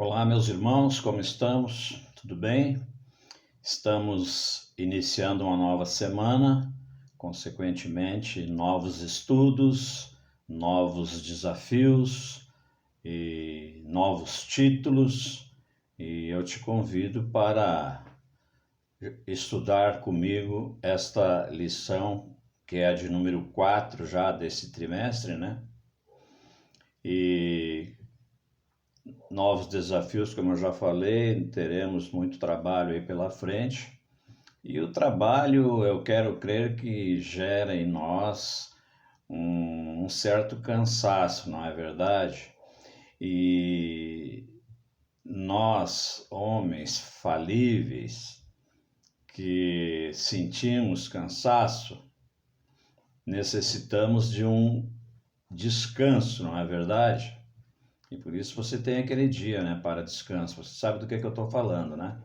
Olá, meus irmãos, como estamos? Tudo bem? Estamos iniciando uma nova semana, consequentemente, novos estudos, novos desafios e novos títulos, e eu te convido para estudar comigo esta lição, que é a de número 4 já desse trimestre, né? E novos desafios, como eu já falei, teremos muito trabalho aí pela frente. E o trabalho, eu quero crer que gera em nós um certo cansaço, não é verdade? E nós, homens falíveis, que sentimos cansaço, necessitamos de um descanso, não é verdade? E por isso você tem aquele dia, né, para descanso. Você sabe do que eu estou falando, né?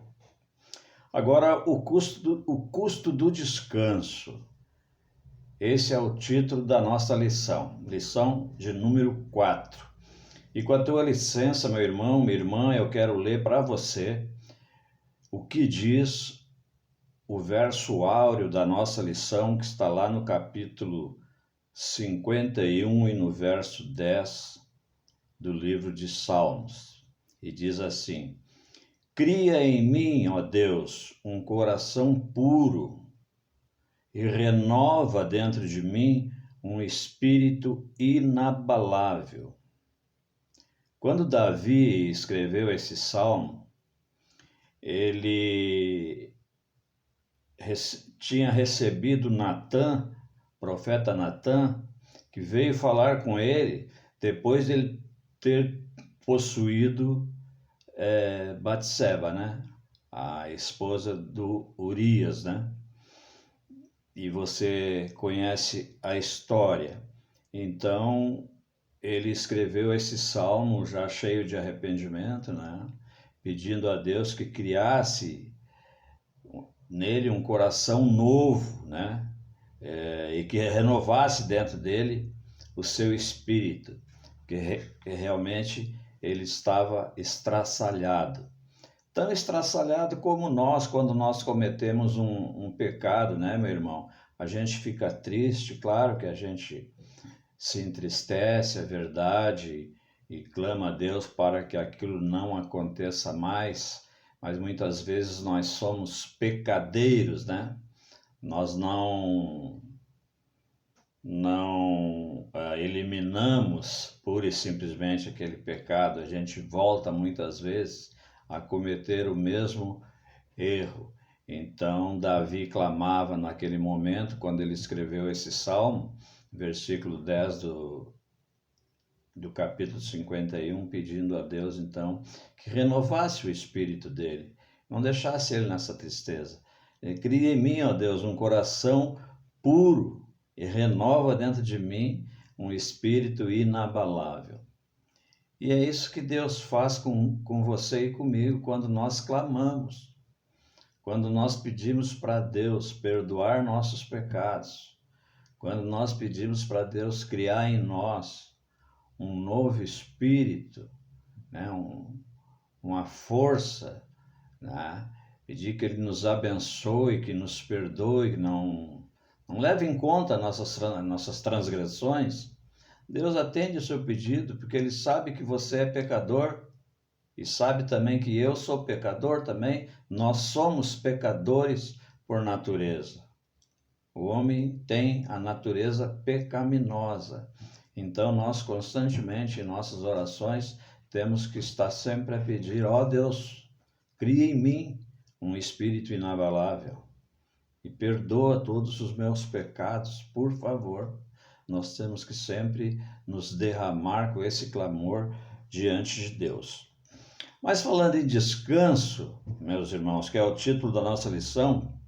Agora, o custo do descanso. Esse é o título da nossa lição de número 4. E com a tua licença, meu irmão, minha irmã, eu quero ler para você o que diz o verso áureo da nossa lição, que está lá no capítulo 51 e no verso 10 do livro de Salmos. E diz assim: Cria em mim, ó Deus, um coração puro e renova dentro de mim um espírito inabalável. Quando Davi escreveu esse salmo, ele tinha recebido Natã, profeta Natã, que veio falar com ele depois de ele ter possuído Batseba, né? A esposa do Urias, né? E você conhece a história. Então, ele escreveu esse salmo já cheio de arrependimento, né? Pedindo a Deus que criasse nele um coração novo, né? E que renovasse dentro dele o seu espírito, que realmente ele estava estraçalhado. Tão estraçalhado como nós, quando nós cometemos um pecado, né, meu irmão? A gente fica triste, claro que a gente se entristece, é verdade, e clama a Deus para que aquilo não aconteça mais, mas muitas vezes nós somos pecadeiros, né? Nós não eliminamos pura e simplesmente aquele pecado, a gente volta muitas vezes a cometer o mesmo erro. Então, Davi clamava naquele momento, quando ele escreveu esse salmo, versículo 10 do capítulo 51, pedindo a Deus, então, que renovasse o espírito dele, não deixasse ele nessa tristeza. Cria em mim, ó Deus, um coração puro e renova dentro de mim um espírito inabalável. E é isso que Deus faz com você e comigo quando nós clamamos, quando nós pedimos para Deus perdoar nossos pecados, quando nós pedimos para Deus criar em nós um novo espírito, né? Uma força, né? Pedir que Ele nos abençoe, que nos perdoe, que não leve em conta nossas transgressões. Deus atende o seu pedido, porque Ele sabe que você é pecador e sabe também que eu sou pecador também. Nós somos pecadores por natureza. O homem tem a natureza pecaminosa. Então, nós constantemente, em nossas orações, temos que estar sempre a pedir: ó Deus, cria em mim um espírito inabalável e perdoa todos os meus pecados, por favor. Nós temos que sempre nos derramar com esse clamor diante de Deus. Mas falando em descanso, meus irmãos, que é o título da nossa lição,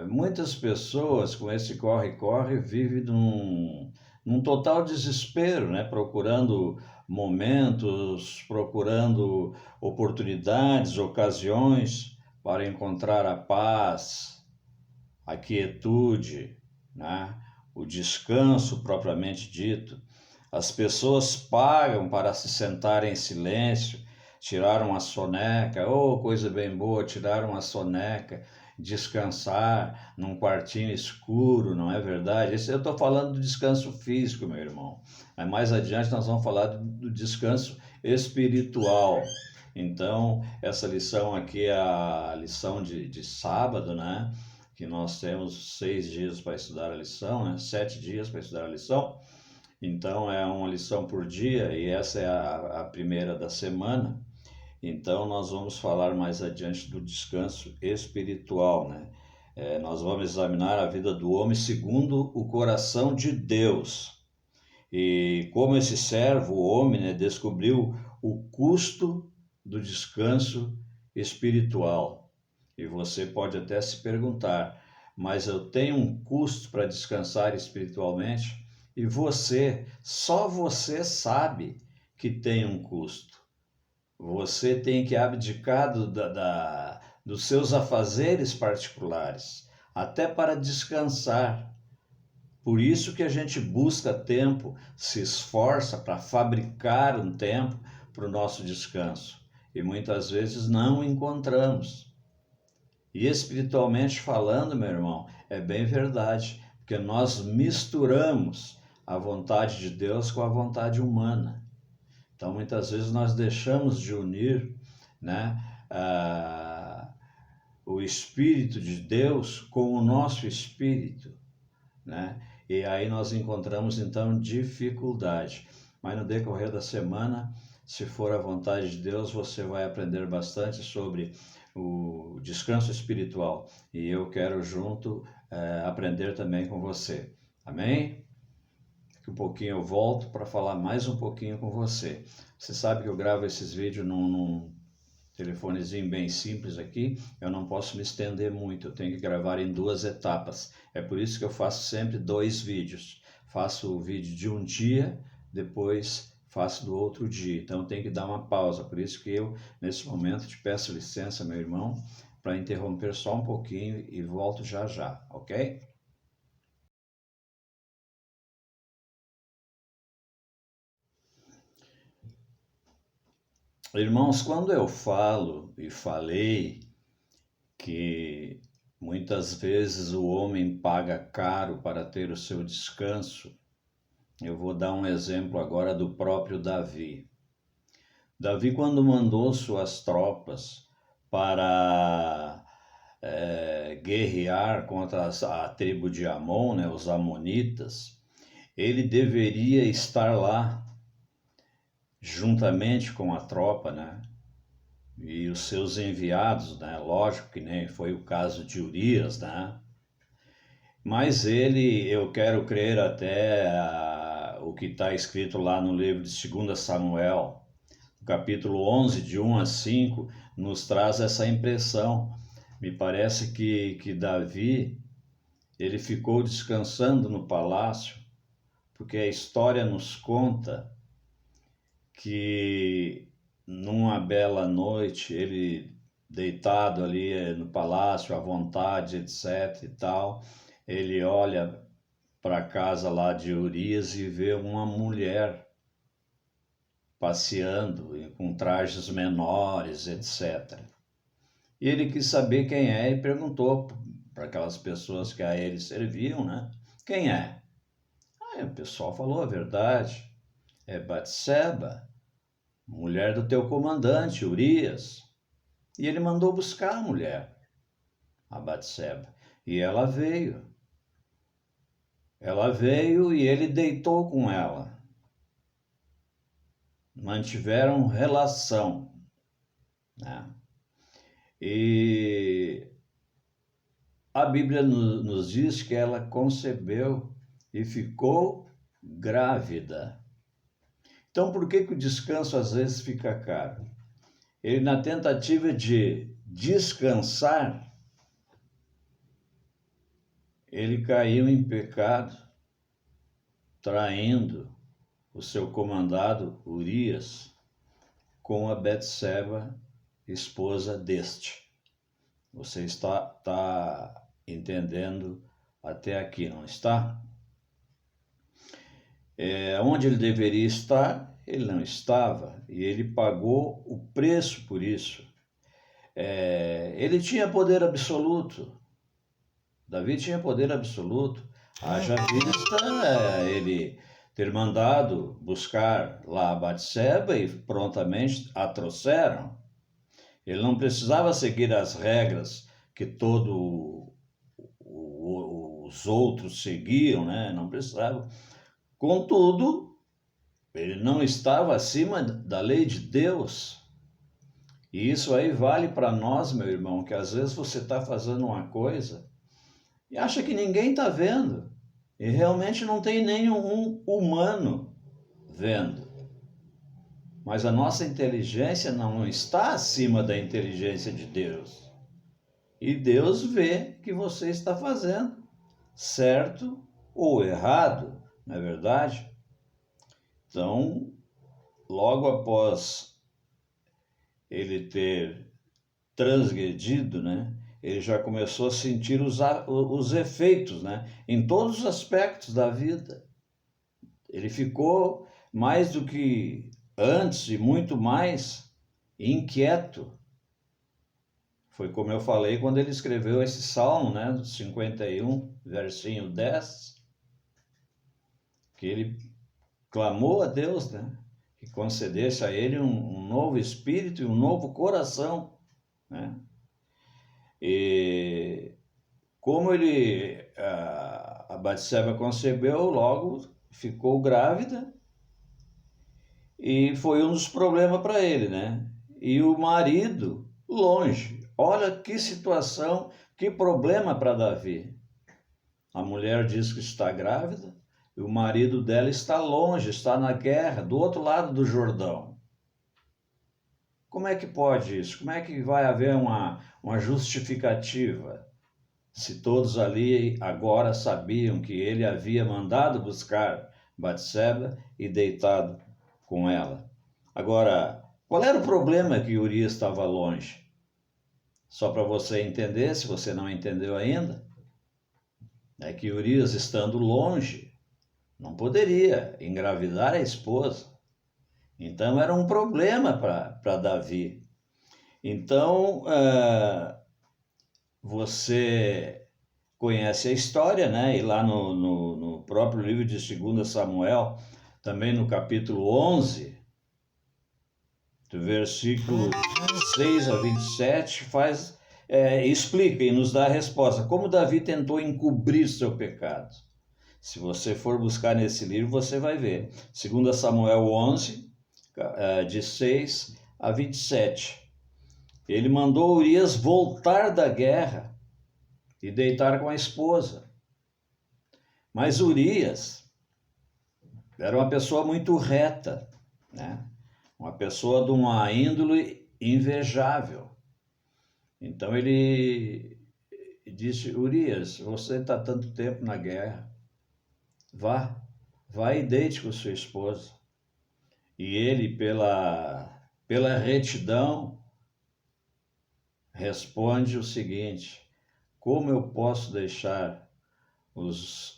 muitas pessoas com esse corre-corre vivem num total desespero, né? Procurando momentos, procurando oportunidades, ocasiões para encontrar a paz, a quietude, né? O descanso propriamente dito. As pessoas pagam para se sentar em silêncio, tirar uma soneca, oh, coisa bem boa, tirar uma soneca, descansar num quartinho escuro, não é verdade? Eu estou falando do descanso físico, meu irmão. Mas mais adiante nós vamos falar do descanso espiritual. Então, essa lição aqui é a lição de sábado, né? Que nós temos 6 dias para estudar a lição, né? 7 dias para estudar a lição. Então, é uma lição por dia e essa é a primeira da semana. Então, nós vamos falar mais adiante do descanso espiritual, né? Nós vamos examinar a vida do homem segundo o coração de Deus. E como esse servo, o homem, né, descobriu o custo do descanso espiritual. E você pode até se perguntar, mas eu tenho um custo para descansar espiritualmente? E você, só você sabe que tem um custo. Você tem que abdicar dos seus afazeres particulares, até para descansar. Por isso que a gente busca tempo, se esforça para fabricar um tempo para o nosso descanso. E muitas vezes não encontramos. E espiritualmente falando, meu irmão, é bem verdade, porque nós misturamos a vontade de Deus com a vontade humana. Então, muitas vezes nós deixamos de unir, né, o Espírito de Deus com o nosso espírito, né? E aí nós encontramos então dificuldade. Mas no decorrer da semana, se for a vontade de Deus, você vai aprender bastante sobre o descanso espiritual. E eu quero junto aprender também com você. Amém? Daqui um pouquinho eu volto para falar mais um pouquinho com você. Você sabe que eu gravo esses vídeos num telefonezinho bem simples aqui, eu não posso me estender muito, eu tenho que gravar em 2 etapas. É por isso que eu faço sempre 2 vídeos. Faço o vídeo de um dia, depois faço do outro dia. Então tem que dar uma pausa. Por isso que eu, nesse momento, te peço licença, meu irmão, para interromper só um pouquinho e volto já já, ok? Irmãos, quando eu falo e falei que muitas vezes o homem paga caro para ter o seu descanso, eu vou dar um exemplo agora do próprio Davi. Davi, quando mandou suas tropas para guerrear contra a tribo de Amon, né, os amonitas, ele deveria estar lá juntamente com a tropa, né? E os seus enviados, né? Lógico que nem foi o caso de Urias, né? Mas ele, eu quero crer até o que está escrito lá no livro de 2 Samuel, capítulo 11, de 1 a 5, nos traz essa impressão. Me parece que Davi, ele ficou descansando no palácio, porque a história nos conta que numa bela noite, ele deitado ali no palácio, à vontade, etc e tal, ele olha para a casa lá de Urias e vê uma mulher passeando com trajes menores, etc. E ele quis saber quem é e perguntou para aquelas pessoas que a ele serviam, né? Quem é? Aí o pessoal falou a verdade. É Batseba, mulher do teu comandante, Urias. E ele mandou buscar a mulher, a Batseba. E ela veio. Ela veio e ele deitou com ela. Mantiveram relação, né? E a Bíblia nos diz que ela concebeu e ficou grávida. Então, por que o descanso às vezes fica caro? Ele, na tentativa de descansar, ele caiu em pecado, traindo o seu comandado Urias com a Betseba, esposa deste. Você está entendendo até aqui, não está? onde ele deveria estar, ele não estava, e ele pagou o preço por isso. Ele tinha poder absoluto, Davi tinha poder absoluto, haja vista ele ter mandado buscar lá a Batseba e prontamente a trouxeram. Ele não precisava seguir as regras que todos os outros seguiam, né? Não precisava. Contudo, ele não estava acima da lei de Deus. E isso aí vale para nós, meu irmão, que às vezes você está fazendo uma coisa e acha que ninguém está vendo. E realmente não tem nenhum humano vendo. Mas a nossa inteligência não está acima da inteligência de Deus. E Deus vê que você está fazendo certo ou errado, não é verdade? Então, logo após ele ter transgredido, né, ele já começou a sentir os efeitos, né, em todos os aspectos da vida. Ele ficou mais do que antes e muito mais inquieto. Foi como eu falei quando ele escreveu esse salmo, né, 51, versinho 10, que ele clamou a Deus, né, que concedesse a ele um novo espírito e um novo coração, né? E como a Batseba concebeu, logo ficou grávida e foi um dos problemas para ele, né? E o marido longe. Olha que situação, que problema para Davi. A mulher diz que está grávida e o marido dela está longe, está na guerra, do outro lado do Jordão. Como é que pode isso? Como é que vai haver uma justificativa? Se todos ali agora sabiam que ele havia mandado buscar Batseba e deitado com ela. Agora, qual era o problema que Urias estava longe? Só para você entender, se você não entendeu ainda, é que Urias, estando longe, não poderia engravidar a esposa. Então era um problema para Davi. Então, você conhece a história, né? E lá no próprio livro de 2 Samuel, também no capítulo 11, do versículo 6 a 27, explica e nos dá a resposta. Como Davi tentou encobrir seu pecado. Se você for buscar nesse livro, você vai ver. 2 Samuel 11, de 6 a 27. Ele mandou Urias voltar da guerra e deitar com a esposa. Mas Urias era uma pessoa muito reta, né? Uma pessoa de uma índole invejável. Então ele disse: Urias, você está tanto tempo na guerra, vá e deite com sua esposa. E ele, pela retidão, responde o seguinte: como eu posso deixar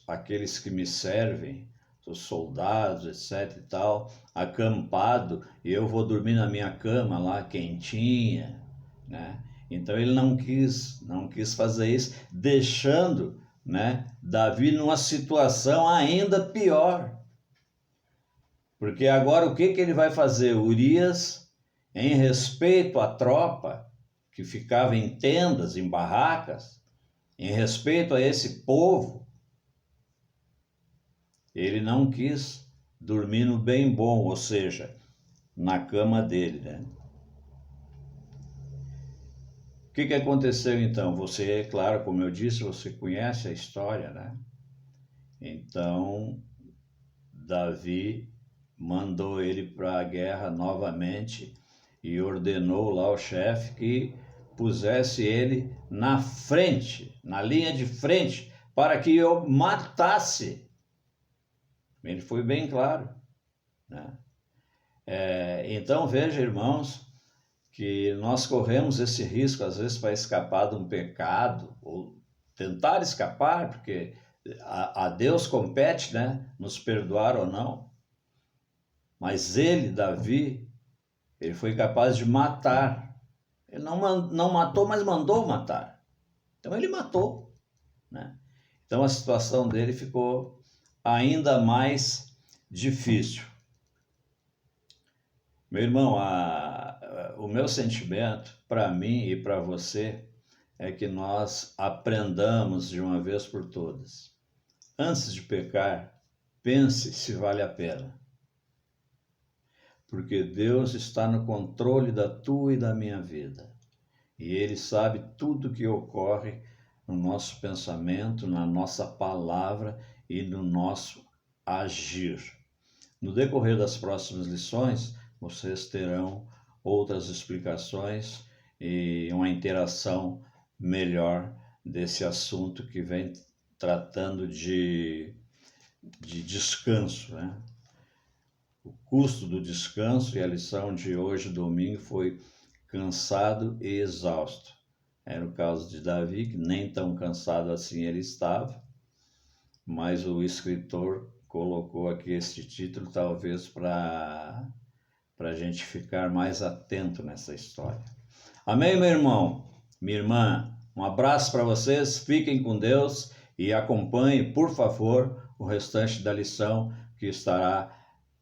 aqueles que me servem, os soldados, etc e tal, acampado, e eu vou dormir na minha cama lá quentinha, né? Então ele não quis fazer isso, deixando, né, Davi numa situação ainda pior. Porque agora o que ele vai fazer? Urias, em respeito à tropa que ficava em tendas, em barracas, em respeito a esse povo, ele não quis dormir no bem bom, ou seja, na cama dele, né? O que aconteceu então? Você, claro, como eu disse, você conhece a história, né? Então, Davi mandou ele para a guerra novamente e ordenou lá ao chefe que pusesse ele na frente, na linha de frente, para que eu matasse. Ele foi bem claro, né? Então veja, irmãos, que nós corremos esse risco às vezes para escapar de um pecado ou tentar escapar, porque A Deus compete, né, nos perdoar ou não, mas ele, Davi, ele foi capaz de matar. Ele não matou, mas mandou matar. Então ele matou, né? Então a situação dele ficou ainda mais difícil. Meu irmão, o meu sentimento para mim e para você é que nós aprendamos de uma vez por todas. Antes de pecar, pense se vale a pena. Porque Deus está no controle da tua e da minha vida. E Ele sabe tudo que ocorre no nosso pensamento, na nossa palavra e no nosso agir. No decorrer das próximas lições, vocês terão outras explicações e uma interação melhor desse assunto que vem tratando de descanso, né? O custo do descanso, e a lição de hoje, domingo, foi cansado e exausto. Era o caso de Davi, que nem tão cansado assim ele estava, mas o escritor colocou aqui este título talvez para a gente ficar mais atento nessa história. Amém, meu irmão? Minha irmã, um abraço para vocês, fiquem com Deus e acompanhem, por favor, o restante da lição que estará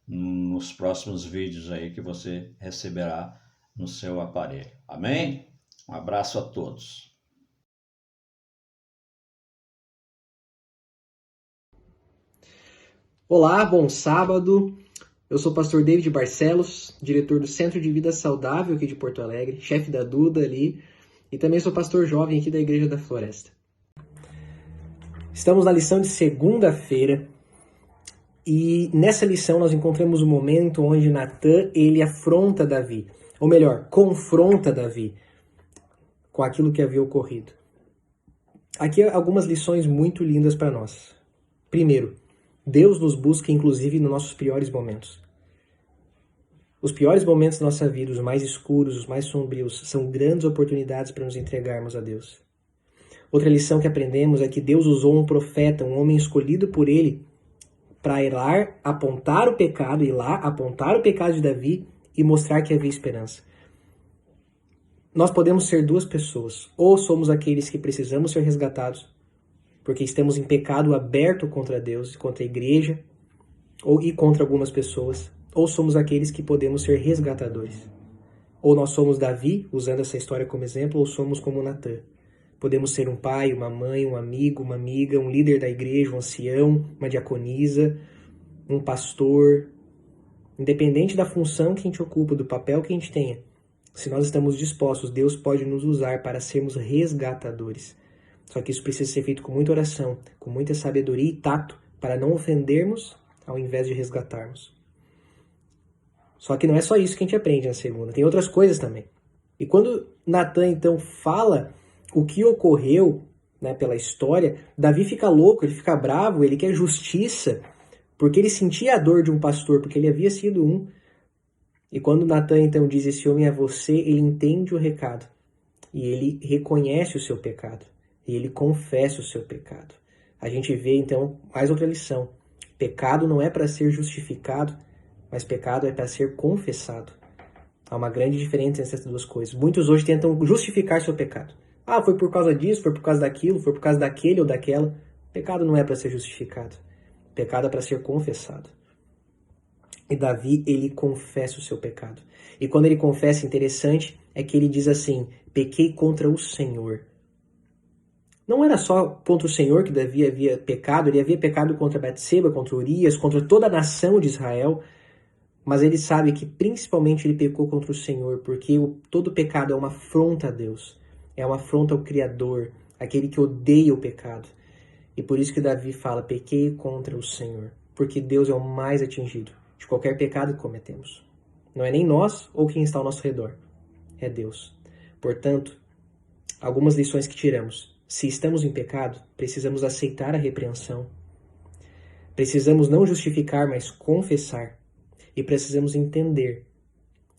nos próximos vídeos aí que você receberá no seu aparelho. Amém? Um abraço a todos. Olá, bom sábado. Eu sou o pastor David Barcelos, diretor do Centro de Vida Saudável aqui de Porto Alegre, chefe da Duda ali, e também sou pastor jovem aqui da Igreja da Floresta. Estamos na lição de segunda-feira e nessa lição nós encontramos um momento onde Natã, ele afronta Davi, ou melhor, confronta Davi com aquilo que havia ocorrido. Aqui algumas lições muito lindas para nós. Primeiro, Deus nos busca, inclusive, nos nossos piores momentos. Os piores momentos da nossa vida, os mais escuros, os mais sombrios, são grandes oportunidades para nos entregarmos a Deus. Outra lição que aprendemos é que Deus usou um profeta, um homem escolhido por ele, para ir lá apontar o pecado de Davi e mostrar que havia esperança. Nós podemos ser duas pessoas. Ou somos aqueles que precisamos ser resgatados, porque estamos em pecado aberto contra Deus, contra a igreja e contra algumas pessoas, ou somos aqueles que podemos ser resgatadores. Ou nós somos Davi, usando essa história como exemplo, ou somos como Natã. Podemos ser um pai, uma mãe, um amigo, uma amiga, um líder da igreja, um ancião, uma diaconisa, um pastor. Independente da função que a gente ocupa, do papel que a gente tenha, se nós estamos dispostos, Deus pode nos usar para sermos resgatadores. Só que isso precisa ser feito com muita oração, com muita sabedoria e tato, para não ofendermos ao invés de resgatarmos. Só que não é só isso que a gente aprende na segunda, tem outras coisas também. E quando Natã então fala o que ocorreu, né, pela história, Davi fica louco, ele fica bravo, ele quer justiça, porque ele sentia a dor de um pastor, porque ele havia sido um. E quando Natã então diz, esse homem é você, ele entende o recado. E ele reconhece o seu pecado. E ele confessa o seu pecado. A gente vê, então, mais outra lição. Pecado não é para ser justificado, mas pecado é para ser confessado. Há uma grande diferença entre essas duas coisas. Muitos hoje tentam justificar seu pecado. Ah, foi por causa disso, foi por causa daquilo, foi por causa daquele ou daquela. Pecado não é para ser justificado. Pecado é para ser confessado. E Davi, ele confessa o seu pecado. E quando ele confessa, interessante, é que ele diz assim, pequei contra o Senhor. Não era só contra o Senhor que Davi havia pecado, ele havia pecado contra Betseba, contra Urias, contra toda a nação de Israel, mas ele sabe que principalmente ele pecou contra o Senhor, porque todo pecado é uma afronta a Deus, é uma afronta ao Criador, aquele que odeia o pecado. E por isso que Davi fala, pequei contra o Senhor, porque Deus é o mais atingido de qualquer pecado que cometemos. Não é nem nós ou quem está ao nosso redor, é Deus. Portanto, algumas lições que tiramos. Se estamos em pecado, precisamos aceitar a repreensão. Precisamos não justificar, mas confessar. E precisamos entender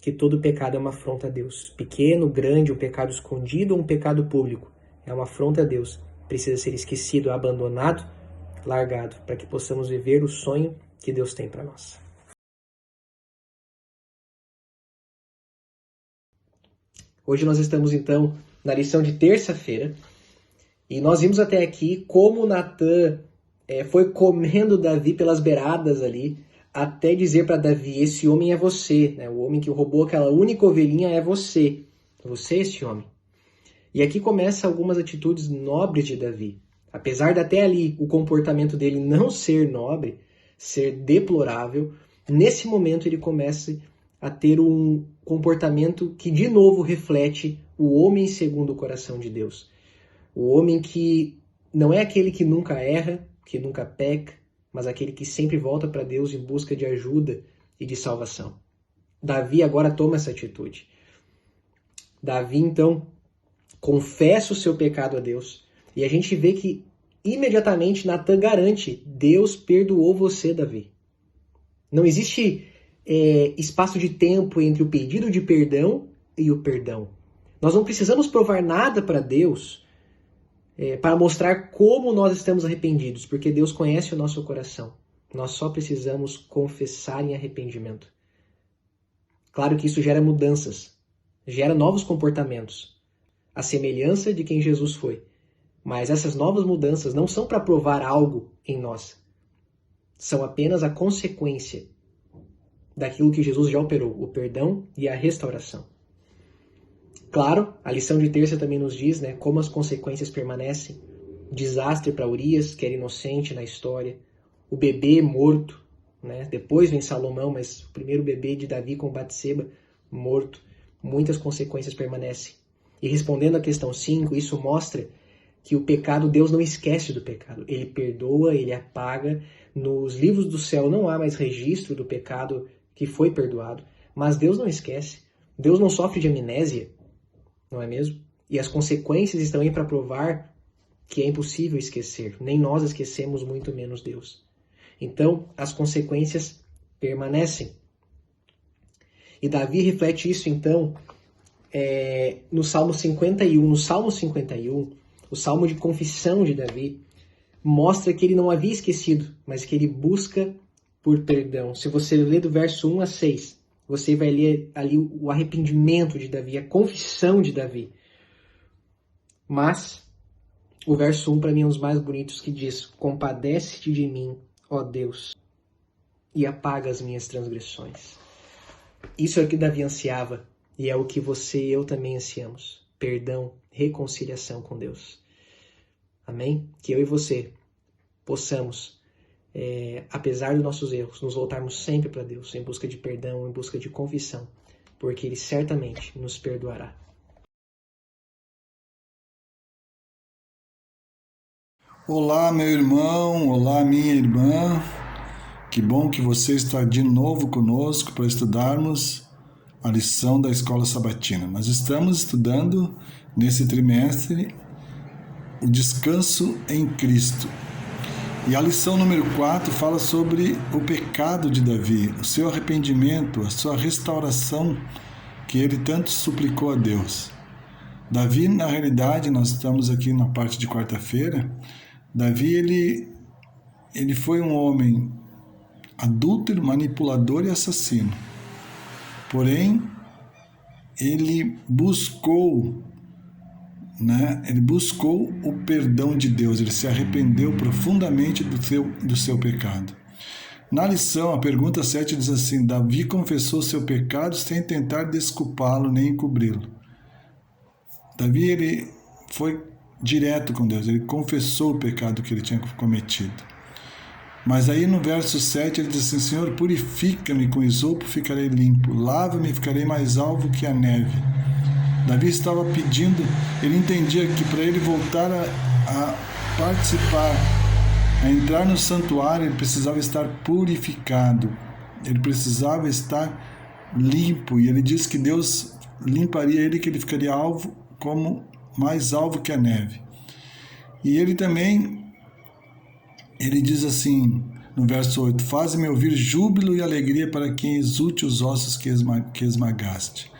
que todo pecado é uma afronta a Deus. Pequeno, grande, um pecado escondido ou um pecado público. É uma afronta a Deus. Precisa ser esquecido, abandonado largado, para que possamos viver o sonho que Deus tem para nós. Hoje nós estamos então na lição de terça-feira e nós vimos até aqui como Natan foi comendo Davi pelas beiradas ali, até dizer para Davi: esse homem é você, né? O homem que roubou aquela única ovelhinha é você. Você é esse homem. E aqui começa algumas atitudes nobres de Davi. Apesar de até ali o comportamento dele não ser nobre, ser deplorável, nesse momento ele começa a ter um comportamento que de novo reflete o homem segundo o coração de Deus. O homem que não é aquele que nunca erra, que nunca peca, mas aquele que sempre volta para Deus em busca de ajuda e de salvação. Davi agora toma essa atitude. Davi, então, confessa o seu pecado a Deus. E a gente vê que imediatamente Natan garante: Deus perdoou você, Davi. Não existe espaço de tempo entre o pedido de perdão e o perdão. Nós não precisamos provar nada para Deus para mostrar como nós estamos arrependidos, porque Deus conhece o nosso coração. Nós só precisamos confessar em arrependimento. Claro que isso gera mudanças, gera novos comportamentos, a semelhança de quem Jesus foi. Mas essas novas mudanças não são para provar algo em nós. São apenas a consequência daquilo que Jesus já operou, o perdão e a restauração. Claro, a lição de terça também nos diz, né, como as consequências permanecem. Desastre para Urias, que era inocente na história. O bebê morto, né? Depois vem Salomão, mas o primeiro bebê de Davi com Batseba, morto. Muitas consequências permanecem. E respondendo à questão 5, isso mostra que o pecado, Deus não esquece do pecado. Ele perdoa, ele apaga. Nos livros do céu não há mais registro do pecado que foi perdoado. Mas Deus não esquece. Deus não sofre de amnésia, não é mesmo? E as consequências estão aí para provar que é impossível esquecer. Nem nós esquecemos, muito menos Deus. Então, as consequências permanecem. E Davi reflete isso, então, no Salmo 51. No Salmo 51, o Salmo de confissão de Davi, mostra que ele não havia esquecido, mas que ele busca por perdão. Se você ler do verso 1 a 6, você vai ler ali o arrependimento de Davi, a confissão de Davi. Mas o verso 1 para mim é um dos mais bonitos, que diz: compadece-te de mim, ó Deus, e apaga as minhas transgressões. Isso é o que Davi ansiava, e é o que você e eu também ansiamos. Perdão, reconciliação com Deus. Amém? Que eu e você possamos, apesar dos nossos erros, nos voltarmos sempre para Deus, em busca de perdão, em busca de confissão, porque Ele certamente nos perdoará. Olá, meu irmão, olá, minha irmã. Que bom que você está de novo conosco para estudarmos a lição da Escola Sabatina. Nós estamos estudando nesse trimestre o descanso em Cristo. E a lição número 4 fala sobre o pecado de Davi, o seu arrependimento, a sua restauração que ele tanto suplicou a Deus. Davi, na realidade, nós estamos aqui na parte de quarta-feira, Davi, ele foi um homem adúltero, manipulador e assassino. Porém, ele buscou o perdão de Deus, ele se arrependeu profundamente do seu pecado. Na lição, a pergunta 7 diz assim: Davi confessou seu pecado sem tentar desculpá-lo nem encobri-lo. Davi, ele foi direto com Deus, ele confessou o pecado que ele tinha cometido. Mas aí no verso 7 ele diz assim: Senhor, purifica-me com isopo, ficarei limpo, lava-me, ficarei mais alvo que a neve. Davi estava pedindo, ele entendia que para ele voltar a participar, a entrar no santuário, ele precisava estar purificado, ele precisava estar limpo, e ele diz que Deus limparia ele, que ele ficaria mais alvo que a neve. E ele também, ele diz assim, no verso 8, faze-me ouvir júbilo e alegria para quem exulte os ossos que esmagaste.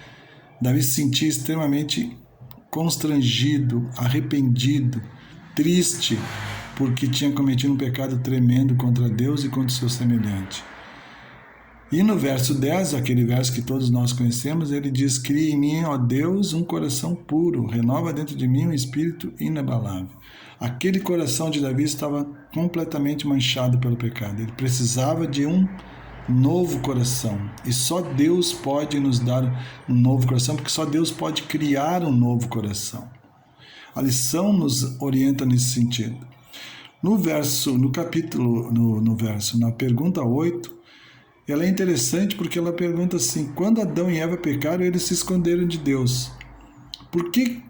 Davi se sentia extremamente constrangido, arrependido, triste, porque tinha cometido um pecado tremendo contra Deus e contra o seu semelhante. E no verso 10, aquele verso que todos nós conhecemos, ele diz: cria em mim, ó Deus, um coração puro, renova dentro de mim um espírito inabalável. Aquele coração de Davi estava completamente manchado pelo pecado. Ele precisava de um novo coração. E só Deus pode nos dar um novo coração, porque só Deus pode criar um novo coração. A lição nos orienta nesse sentido. Na pergunta 8, ela é interessante porque ela pergunta assim: quando Adão e Eva pecaram, eles se esconderam de Deus. Por que,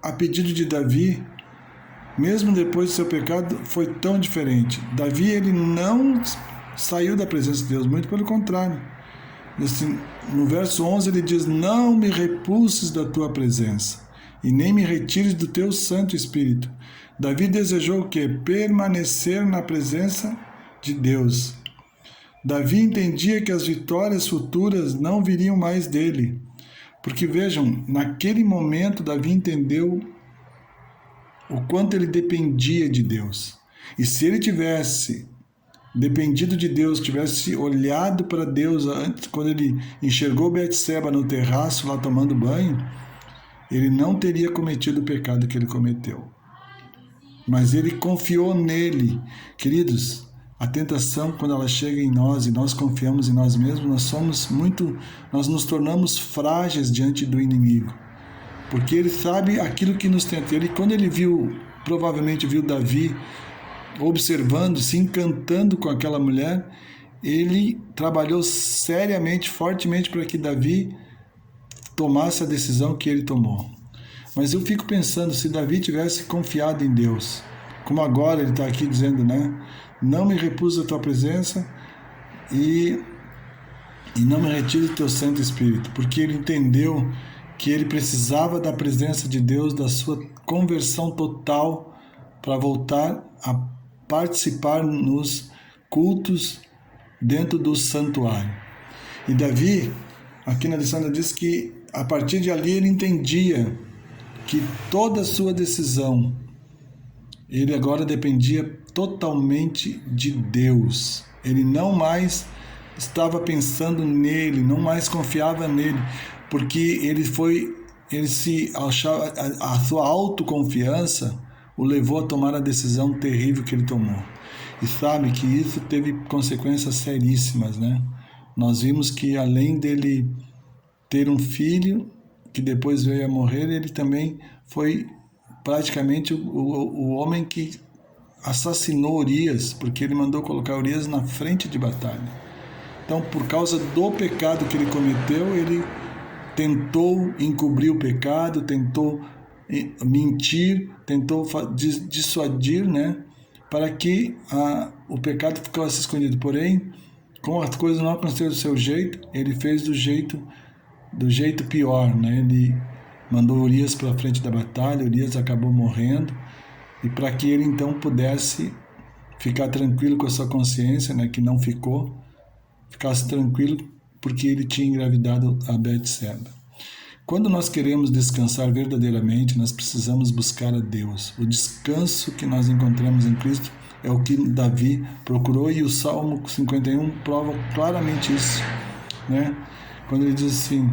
a pedido de Davi, mesmo depois do seu pecado, foi tão diferente? Davi, ele não saiu da presença de Deus, muito pelo contrário. Assim, no verso 11 ele diz: não me repulses da tua presença, e nem me retires do teu Santo Espírito. Davi desejou o quê? Permanecer na presença de Deus. Davi entendia que as vitórias futuras não viriam mais dele. Porque vejam, naquele momento Davi entendeu o quanto ele dependia de Deus. E se ele tivesse dependido de Deus, tivesse olhado para Deus antes, quando ele enxergou Betseba no terraço lá tomando banho, ele não teria cometido o pecado que ele cometeu. Mas ele confiou nele. Queridos, a tentação, quando ela chega em nós e nós confiamos em nós mesmos, nós nos tornamos frágeis diante do inimigo. Porque ele sabe aquilo que nos tenta. Quando ele provavelmente viu Davi observando, se encantando com aquela mulher, ele trabalhou seriamente, fortemente para que Davi tomasse a decisão que ele tomou. Mas eu fico pensando, se Davi tivesse confiado em Deus, como agora ele está aqui dizendo, né? Não me repusa a tua presença e não me retire do teu Santo Espírito, porque ele entendeu que ele precisava da presença de Deus, da sua conversão total, para voltar a participar nos cultos dentro do santuário. E Davi, aqui na lição, diz que a partir de ali ele entendia que toda a sua decisão, ele agora dependia totalmente de Deus. Ele não mais estava pensando nele, não mais confiava nele, porque a sua autoconfiança o levou a tomar a decisão terrível que ele tomou. E sabe que isso teve consequências seríssimas, né? Nós vimos que além dele ter um filho, que depois veio a morrer, ele também foi praticamente o homem que assassinou Urias, porque ele mandou colocar Urias na frente de batalha. Então, por causa do pecado que ele cometeu, ele tentou encobrir o pecado, tentou mentir, tentou dissuadir, né, para que o pecado ficasse escondido. Porém, como as coisas não aconteceram do seu jeito, ele fez do jeito pior, né? Ele mandou Urias para a frente da batalha, Urias acabou morrendo, e para que ele então pudesse ficar tranquilo com a sua consciência, né, que não ficasse tranquilo porque ele tinha engravidado a Betseba. Quando nós queremos descansar verdadeiramente, nós precisamos buscar a Deus. O descanso que nós encontramos em Cristo é o que Davi procurou, e o Salmo 51 prova claramente isso, né? Quando ele diz assim: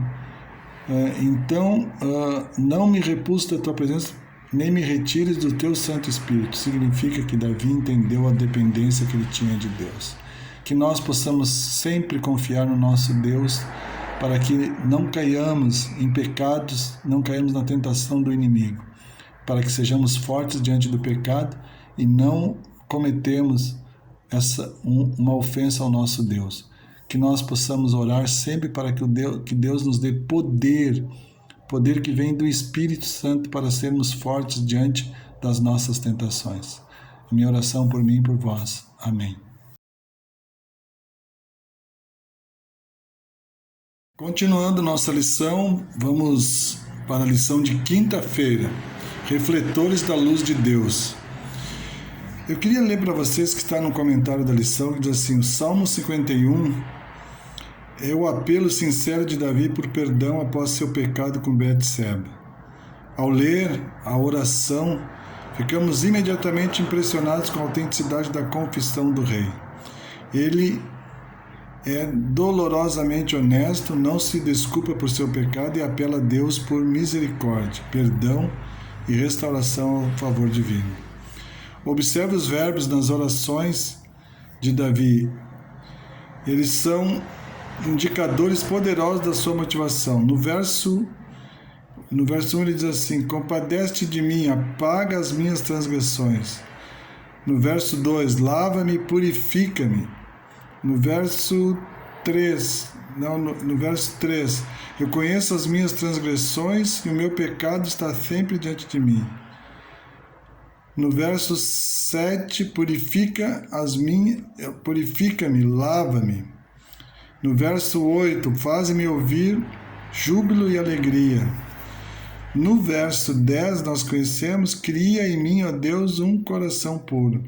não me repulse da tua presença, nem me retires do teu Santo Espírito. Significa que Davi entendeu a dependência que ele tinha de Deus. Que nós possamos sempre confiar no nosso Deus, para que não caiamos em pecados, não caiamos na tentação do inimigo, para que sejamos fortes diante do pecado e não cometemos uma ofensa ao nosso Deus. Que nós possamos orar sempre para que Deus nos dê poder que vem do Espírito Santo, para sermos fortes diante das nossas tentações. Minha oração por mim e por vós. Amém. Continuando nossa lição, vamos para a lição de quinta-feira, Refletores da Luz de Deus. Eu queria ler para vocês que está no comentário da lição, que diz assim: o Salmo 51 é o apelo sincero de Davi por perdão após seu pecado com Betseba. Ao ler a oração, Ficamos imediatamente impressionados com a autenticidade da confissão do rei. Ele é dolorosamente honesto, não se desculpa por seu pecado e apela a Deus por misericórdia, perdão e restauração ao favor divino. Observe os verbos nas orações de Davi. Eles são indicadores poderosos da sua motivação. No verso 1 ele diz assim: compadece-te de mim, apaga as minhas transgressões. No verso 2, lava-me e purifica-me. No verso 3, eu conheço as minhas transgressões e o meu pecado está sempre diante de mim. No verso 7, purifica-me, lava-me. No verso 8, faz-me ouvir júbilo e alegria. No verso 10, nós conhecemos: cria em mim, ó Deus, um coração puro.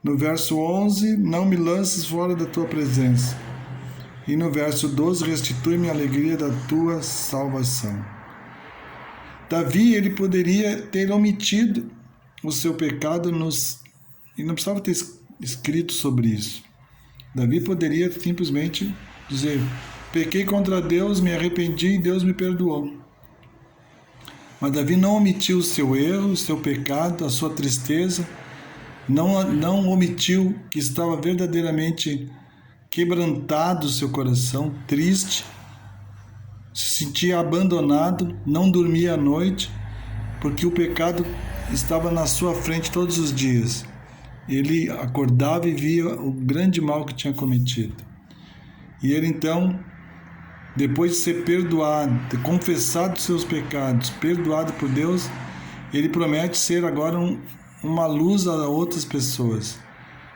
No verso 11, não me lances fora da tua presença. E no verso 12, restitui-me a alegria da tua salvação. Davi, ele poderia ter omitido o seu pecado e não precisava ter escrito sobre isso. Davi poderia simplesmente dizer: pequei contra Deus, me arrependi e Deus me perdoou. Mas Davi não omitiu o seu erro, o seu pecado, a sua tristeza, não omitiu que estava verdadeiramente quebrantado o seu coração, triste, se sentia abandonado, não dormia à noite, porque o pecado estava na sua frente todos os dias. Ele acordava e via o grande mal que tinha cometido. E ele então, depois de ser perdoado, ter confessado seus pecados, perdoado por Deus, ele promete ser agora uma luz a outras pessoas.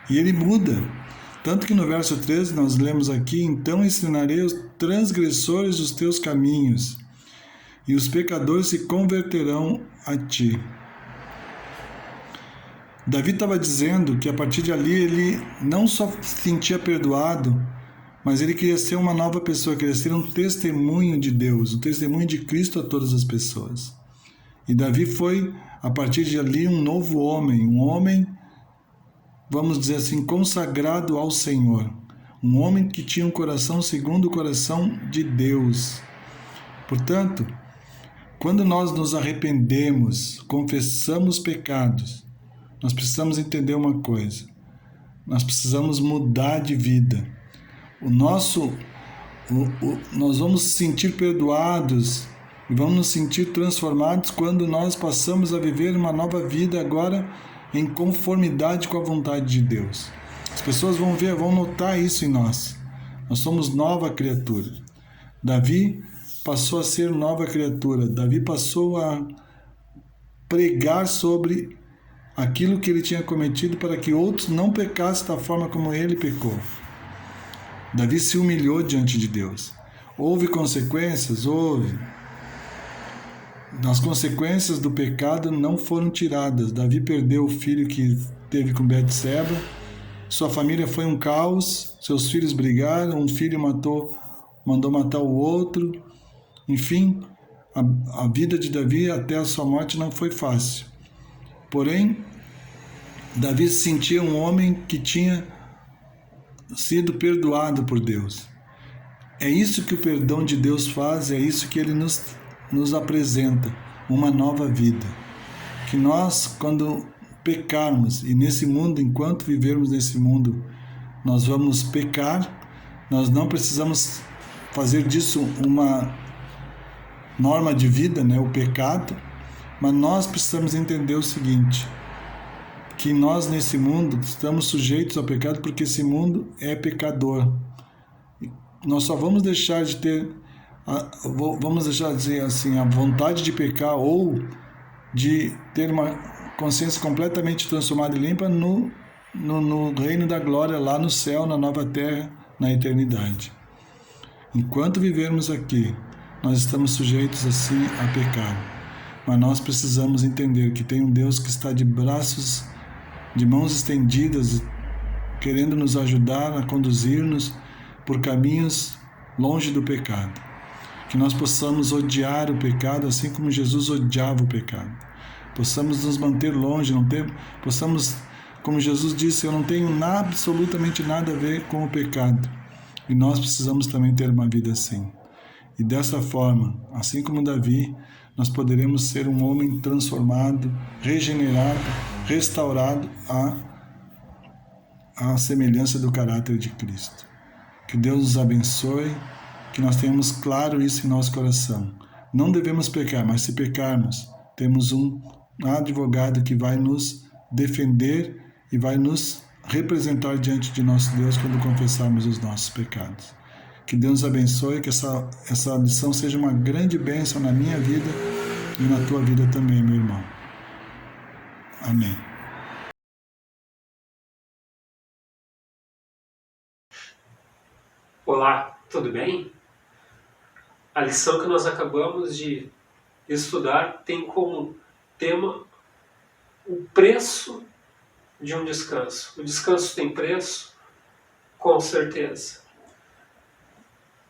E ele muda. Tanto que no verso 13 nós lemos aqui: então ensinarei os transgressores os teus caminhos, e os pecadores se converterão a ti. Davi estava dizendo que a partir de ali ele não só se sentia perdoado, mas ele queria ser uma nova pessoa, queria ser um testemunho de Deus, um testemunho de Cristo a todas as pessoas. E Davi foi, a partir de ali, um novo homem, um homem, vamos dizer assim, consagrado ao Senhor, um homem que tinha um coração segundo o coração de Deus. Portanto, quando nós nos arrependemos, confessamos pecados, nós precisamos entender uma coisa: nós precisamos mudar de vida. Nós vamos nos sentir perdoados e vamos nos sentir transformados quando nós passamos a viver uma nova vida agora em conformidade com a vontade de Deus. As pessoas vão ver, vão notar isso em nós. Nós somos nova criatura. Davi passou a ser nova criatura. Davi passou a pregar sobre aquilo que ele tinha cometido para que outros não pecassem da forma como ele pecou. Davi se humilhou diante de Deus. Houve consequências? Houve. As consequências do pecado não foram tiradas. Davi perdeu o filho que teve com Betseba. Sua família foi um caos. Seus filhos brigaram. Um filho mandou matar o outro. Enfim, a vida de Davi até a sua morte não foi fácil. Porém, Davi se sentia um homem que tinha sido perdoado por Deus. É isso que o perdão de Deus faz, é isso que ele nos apresenta, uma nova vida. Que nós, quando pecarmos, e nesse mundo, enquanto vivermos nesse mundo, nós vamos pecar, nós não precisamos fazer disso uma norma de vida, né, o pecado, mas nós precisamos entender o seguinte: que nós nesse mundo estamos sujeitos ao pecado porque esse mundo é pecador. Nós só vamos deixar de ter, vamos deixar de dizer assim, a vontade de pecar ou de ter uma consciência completamente transformada e limpa no reino da glória, lá no céu, na nova terra, na eternidade. Enquanto vivermos aqui, nós estamos sujeitos assim a pecar. Mas nós precisamos entender que tem um Deus que está de mãos estendidas, querendo nos ajudar a conduzir-nos por caminhos longe do pecado. Que nós possamos odiar o pecado assim como Jesus odiava o pecado. possamos nos manter longe, possamos, como Jesus disse, eu não tenho absolutamente nada a ver com o pecado. E nós precisamos também ter uma vida assim. E dessa forma, assim como Davi, nós poderemos ser um homem transformado, regenerado, restaurado à semelhança do caráter de Cristo. Que Deus nos abençoe, que nós tenhamos claro isso em nosso coração. Não devemos pecar, mas se pecarmos, temos um advogado que vai nos defender e vai nos representar diante de nosso Deus quando confessarmos os nossos pecados. Que Deus nos abençoe, que essa lição seja uma grande bênção na minha vida e na tua vida também, meu irmão. Amém. Olá, tudo bem? A lição que nós acabamos de estudar tem como tema o preço de um descanso. O descanso tem preço? Com certeza.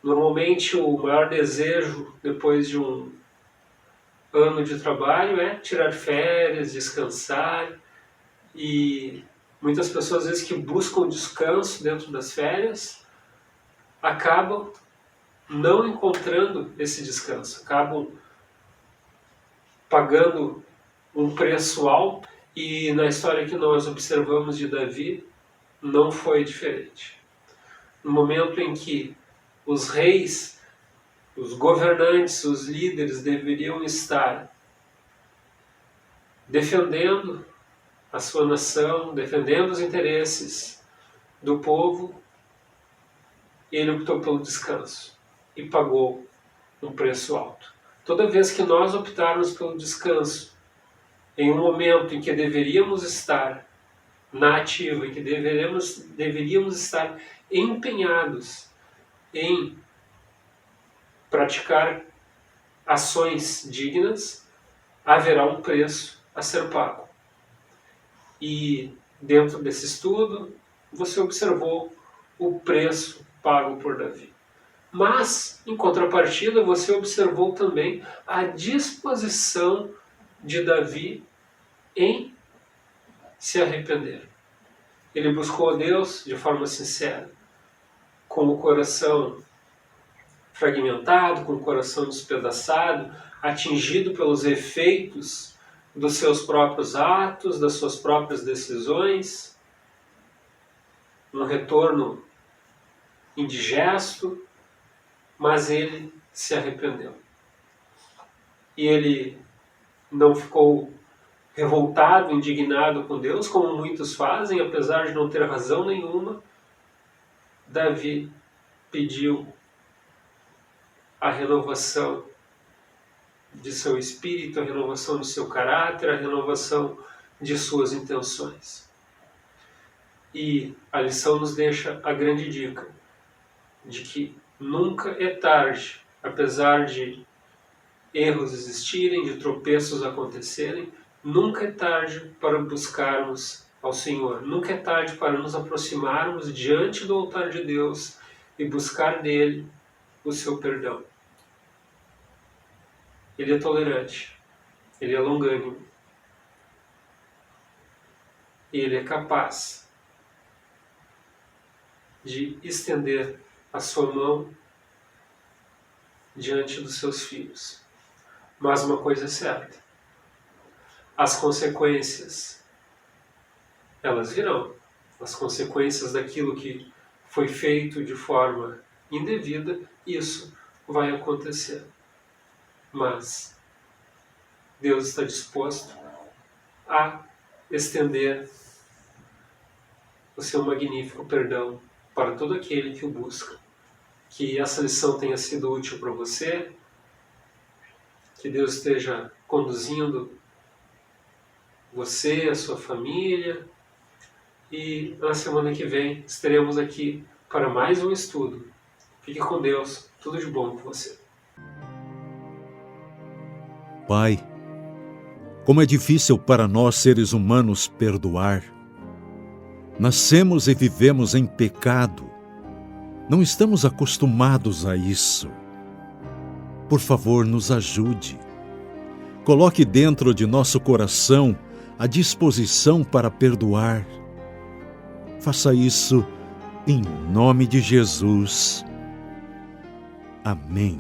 Normalmente o maior desejo depois de um ano de trabalho é tirar férias, descansar, e muitas pessoas às vezes que buscam descanso dentro das férias acabam não encontrando esse descanso, acabam pagando um preço alto, e na história que nós observamos de Davi não foi diferente. No momento em que os reis, os governantes, os líderes deveriam estar defendendo a sua nação, defendendo os interesses do povo, ele optou pelo descanso e pagou um preço alto. Toda vez que nós optarmos pelo descanso, em um momento em que deveríamos estar na ativa, em que deveríamos estar empenhados em praticar ações dignas, haverá um preço a ser pago. E dentro desse estudo, você observou o preço pago por Davi. Mas, em contrapartida, você observou também a disposição de Davi em se arrepender. Ele buscou a Deus de forma sincera, com o coração fragmentado, com o coração despedaçado, atingido pelos efeitos dos seus próprios atos, das suas próprias decisões, um retorno indigesto, mas ele se arrependeu. E ele não ficou revoltado, indignado com Deus, como muitos fazem, apesar de não ter razão nenhuma. Davi pediu a renovação de seu espírito, a renovação de seu caráter, a renovação de suas intenções. E a lição nos deixa a grande dica de que nunca é tarde, apesar de erros existirem, de tropeços acontecerem, nunca é tarde para buscarmos ao Senhor. Nunca é tarde para nos aproximarmos diante do altar de Deus e buscar nele o seu perdão. Ele é tolerante, ele é longânimo, e ele é capaz de estender a sua mão diante dos seus filhos. Mas uma coisa é certa: as consequências, elas virão. As consequências daquilo que foi feito de forma indevida, isso vai acontecer. Mas Deus está disposto a estender o seu magnífico perdão para todo aquele que o busca. Que essa lição tenha sido útil para você, que Deus esteja conduzindo você, a sua família, e na semana que vem estaremos aqui para mais um estudo. Fique com Deus, tudo de bom para você. Pai, como é difícil para nós seres humanos perdoar. Nascemos e vivemos em pecado. Não estamos acostumados a isso. Por favor, nos ajude. coloque dentro de nosso coração a disposição para perdoar. Faça isso em nome de Jesus. Amém.